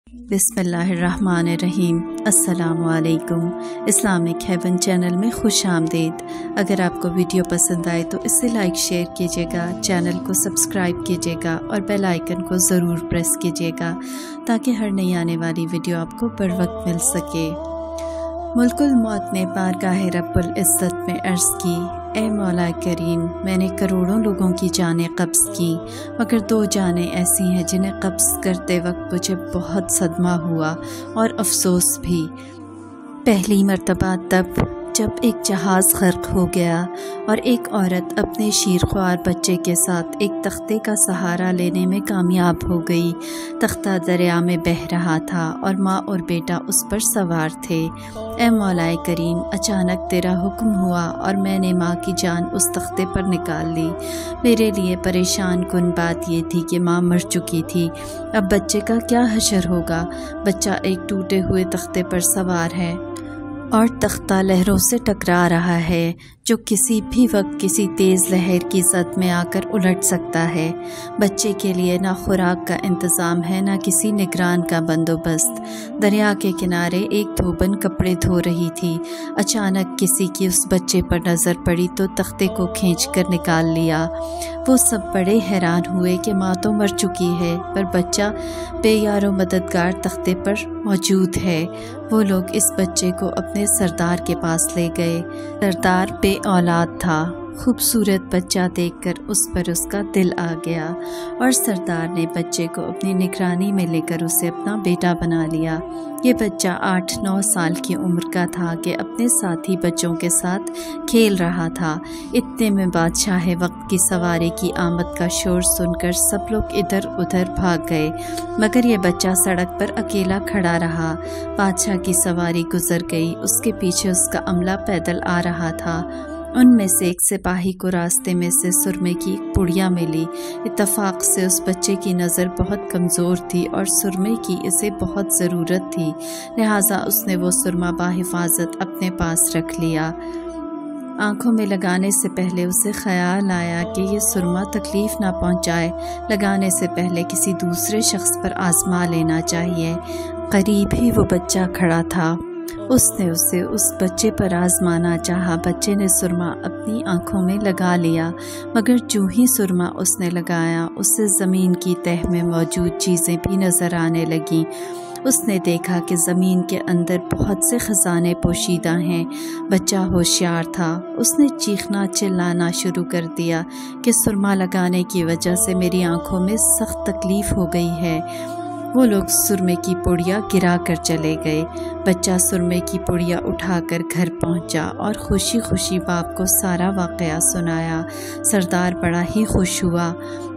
बिस्मिल्लाहिर्रहमानिर्रहीम। अस्सलाम वालेकुम। इस्लामिक हेवन चैनल में खुश आमदीद। अगर आपको वीडियो पसंद आए तो इसे लाइक शेयर कीजिएगा, चैनल को सब्सक्राइब कीजिएगा और बेल आइकन को ज़रूर प्रेस कीजिएगा ताकि हर नई आने वाली वीडियो आपको बर वक्त मिल सके। मुल्कुल मौत ने बारगाह रब्बुल इज़्ज़त में अर्ज़ की, ए मौला करीम, मैंने करोड़ों लोगों की जानें कब्ज़ की, मगर 2 जानें ऐसी हैं जिन्हें कब्ज़ करते वक्त मुझे बहुत सदमा हुआ और अफसोस भी। पहली मर्तबा तब जब एक जहाज़ गर्क हो गया और एक औरत अपने शीरख्वार बच्चे के साथ एक तख्ते का सहारा लेने में कामयाब हो गई। तख्ता दरिया में बह रहा था और माँ और बेटा उस पर सवार थे। ए मौलाए करीम, अचानक तेरा हुक्म हुआ और मैंने माँ की जान उस तख्ते पर निकाल ली। मेरे लिए परेशान कुन बात ये थी कि माँ मर चुकी थी। अब बच्चे का क्या हशर होगा? बच्चा एक टूटे हुए तख्ते पर सवार है और तख्ता लहरों से टकरा रहा है जो किसी भी वक्त किसी तेज़ लहर की जद में आकर उलट सकता है। बच्चे के लिए ना खुराक का इंतज़ाम है, ना किसी निगरान का बंदोबस्त। दरिया के किनारे एक धोबन कपड़े धो रही थी। अचानक किसी की उस बच्चे पर नज़र पड़ी तो तख्ते को खींचकर निकाल लिया। वो सब बड़े हैरान हुए कि माँ तो मर चुकी है पर बच्चा बेयारो मददगार तख्ते पर मौजूद है। वो लोग इस बच्चे को अपने सरदार के पास ले गए। सरदार बे औलाद था। खूबसूरत बच्चा देखकर उस पर उसका दिल आ गया और सरदार ने बच्चे को अपनी निगरानी में लेकर उसे अपना बेटा बना लिया। ये बच्चा 8-9 साल की उम्र का था कि अपने साथी बच्चों के साथ खेल रहा था। इतने में बादशाह वक्त की सवारी की आमद का शोर सुनकर सब लोग इधर उधर भाग गए, मगर ये बच्चा सड़क पर अकेला खड़ा रहा। बादशाह की सवारी गुजर गई, उसके पीछे उसका अमला पैदल आ रहा था। उनमें से एक सिपाही को रास्ते में से सुरमे की एक पुड़िया मिली। इत्तफाक से उस बच्चे की नज़र बहुत कमज़ोर थी और सुरमे की इसे बहुत ज़रूरत थी, लिहाजा उसने वो सुरमा बाहिफाजत अपने पास रख लिया। आँखों में लगाने से पहले उसे ख़याल आया कि ये सुरमा तकलीफ़ ना पहुँचाए, लगाने से पहले किसी दूसरे शख्स पर आज़मा लेना चाहिए। करीब ही वो बच्चा खड़ा था। उसने उसे उस बच्चे पर आज़माना चाहा। बच्चे ने सुरमा अपनी आँखों में लगा लिया, मगर जो ही सुरमा उसने लगाया उससे ज़मीन की तह में मौजूद चीज़ें भी नज़र आने लगीं। उसने देखा कि ज़मीन के अंदर बहुत से ख़जाने पोशीदा हैं। बच्चा होशियार था। उसने चीखना चिल्लाना शुरू कर दिया कि सुरमा लगाने की वजह से मेरी आँखों में सख्त तकलीफ़ हो गई है। वो लोग सुरमे की पुड़िया गिरा कर चले गए। बच्चा सुरमे की पुड़िया उठाकर घर पहुंचा और खुशी खुशी बाप को सारा वाक़या सुनाया। सरदार बड़ा ही खुश हुआ।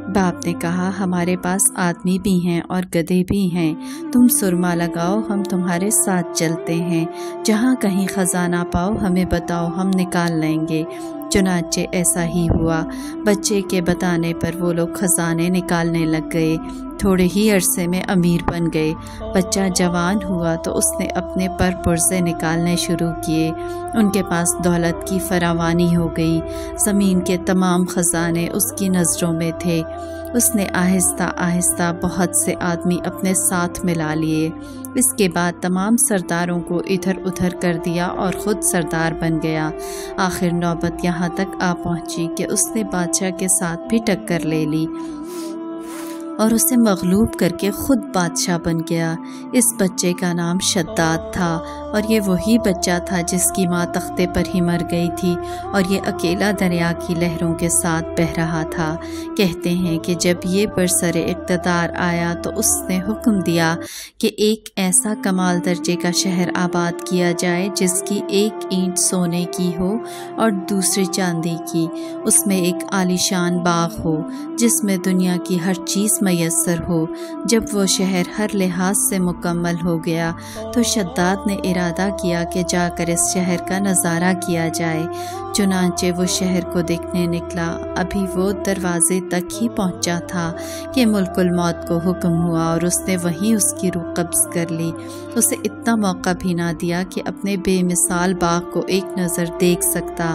बाप ने कहा, हमारे पास आदमी भी हैं और गधे भी हैं, तुम सुरमा लगाओ, हम तुम्हारे साथ चलते हैं। जहाँ कहीं ख़जाना पाओ हमें बताओ, हम निकाल लेंगे। चुनांचे ऐसा ही हुआ। बच्चे के बताने पर वो लोग ख़जाने निकालने लग गए। थोड़े ही अरसे में अमीर बन गए। बच्चा जवान हुआ तो उसने अपने पर पुर्ज़े निकालने शुरू किए। उनके पास दौलत की फरावानी हो गई। ज़मीन के तमाम ख़जाने उसकी नज़रों में थे। उसने आहिस्ता आहिस्ता बहुत से आदमी अपने साथ मिला लिए। इसके बाद तमाम सरदारों को इधर उधर कर दिया और ख़ुद सरदार बन गया। आखिर नौबत यहाँ तक आ पहुँची कि उसने बादशाह के साथ भी टक्कर ले ली और उसे मग़लूब करके ख़ुद बादशाह बन गया। इस बच्चे का नाम शद्दाद था और ये वही बच्चा था जिसकी माँ तख्ते पर ही मर गई थी और ये अकेला दरिया की लहरों के साथ बह रहा था। कहते हैं कि जब ये बरसरे इक़्तिदार आया तो उसने हुक्म दिया कि एक ऐसा कमाल दर्जे का शहर आबाद किया जाए जिसकी एक ईंट सोने की हो और दूसरी चांदी की। उसमें एक आलीशान बाग हो जिसमें दुनिया की हर चीज़ मयस्सर हो। जब वो शहर हर लिहाज से मुकम्मल हो गया तो शद्दाद ने इरादा किया कि जाकर इस शहर का नज़ारा किया जाए। चुनांचे वो शहर को देखने निकला। अभी वो दरवाजे तक ही पहुंचा था कि मुल्कुल मौत को हुक्म हुआ और उसने वहीं उसकी रूह कब्ज़ कर ली। उसे इतना मौका भी ना दिया कि अपने बेमिसाल बाग को एक नज़र देख सकता।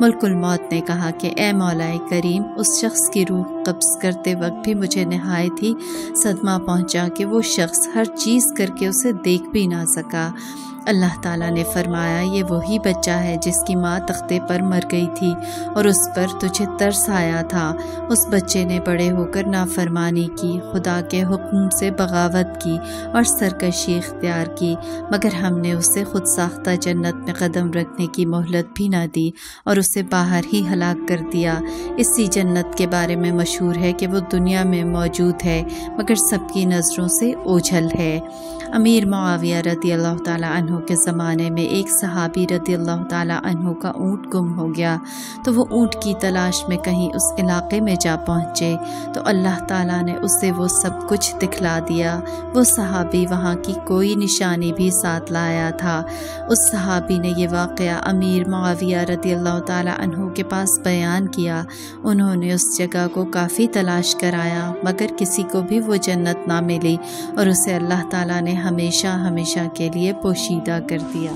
मुल्कुल मौत ने कहा कि ए मौलाए करीम, उस शख्स की रूह قبض کرتے وقت بھی مجھے نہایت ہی صدمہ پہنچا کہ وہ شخص ہر چیز کر کے اسے دیکھ بھی نہ سکا۔ اللہ تعالیٰ نے فرمایا یہ وہی بچہ ہے جس کی ماں تختے پر مر گئی تھی اور اس پر تجھے ترس آیا تھا۔ اس بچے نے بڑے ہو کر نافرمانی کی، خدا کے حکم سے بغاوت کی اور سرکشی اختیار کی، مگر ہم نے اسے خود ساختہ جنت میں قدم رکھنے کی مہلت بھی نہ دی اور اسے باہر ہی ہلاک کر دیا۔ اسی جنت کے بارے میں مشہور ہے کہ وہ دنیا میں موجود ہے مگر سب کی نظروں سے اوجھل ہے۔ امیر معاویہ رضی اللہ تعالیٰ عنہ کے زمانے میں ایک صحابی رضی اللہ تعالیٰ عنہ کا اونٹ گم ہو گیا تو وہ اونٹ کی تلاش میں کہیں اس علاقے میں جا پہنچے تو اللہ تعالیٰ نے اسے وہ سب کچھ دکھلا دیا۔ وہ صحابی وہاں کی کوئی نشانی بھی ساتھ لایا تھا۔ اس صحابی نے یہ واقعہ امیر معاویہ رضی اللہ تعالیٰ عنہ کے پاس بیان کیا۔ انہوں نے اس جگہ کو کافی تلاش کرایا مگر کسی کو بھی وہ جنت نہ ملی اور اسے اللہ تعالیٰ نے ہمیشہ ہمیشہ کے لیے پوشیدہ کر دیا۔